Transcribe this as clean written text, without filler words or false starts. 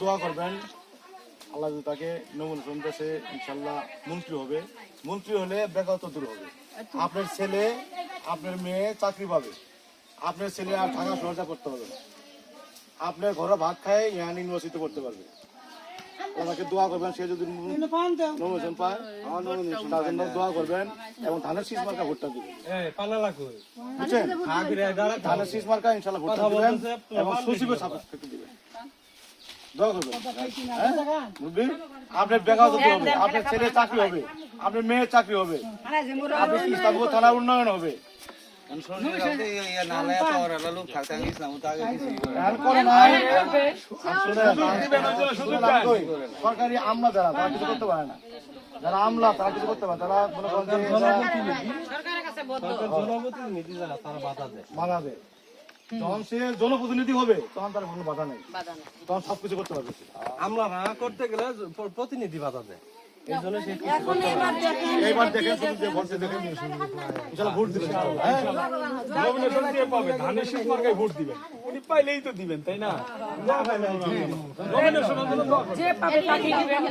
দোয়া করবেন আল্লাহ যদি তাকে নমিনেশন দেশে ইনশাল্লাহ মন্ত্রী হবে, মন্ত্রী হলে বেকারত্ব দূর হবে। আপনার ছেলে আপনার মেয়ে চাকরি পাবে, আপনার ছেলে আর ঢাকা শহরটা করতে হবে না, আপনার ঘরে ভাত খায় ইয়ান ইউনিভার্সিটি করতে পারবে। আমাকে দোয়া করবেন, সে যদি নমিনেশন পায় আমার নমিনেশন তার জন্য দোয়া করবেন এবং ধানের শীষ মার্কা ভোটটা দিবেন, বুঝছেন? ধানের শীষ মার্কা ইনশাল্লাহ ভোটটা দিবেন এবং সচিবের সাপোর্ট দিবেন। দোয়া করবেন, আপনার বেকারত্ব দূর হবে, আপনার ছেলে চাকরি হবে, আপনার মেয়ের চাকরি হবে, আপনার ইসলামপুর থানার উন্নয়ন হবে। সরকারি আমলা যারা তারা কিছু করতে পারে না, যারা আমলা তারা কিছু করতে পারে, তারা মনে করেন বাধা দেয়। যখন সে জনপ্রতিনিধি হবে তখন তার কোনো বাধা নেই, তখন সবকিছু করতে পারবে। আমরা করতে গেলে প্রতিনিধি বাধা দেয়। এইবার দেখেন শুধু যে ভোট দেখেন ইনশাআল্লাহ ভোট দিবেন, নমিনেশন দিয়ে পাবে, ধানের শীষ মার্কায় ভোট দিবেন, উনি পাইলেই তো দিবেন, তাই না? নমিনেশন যে পাবে তাকে দিবেন।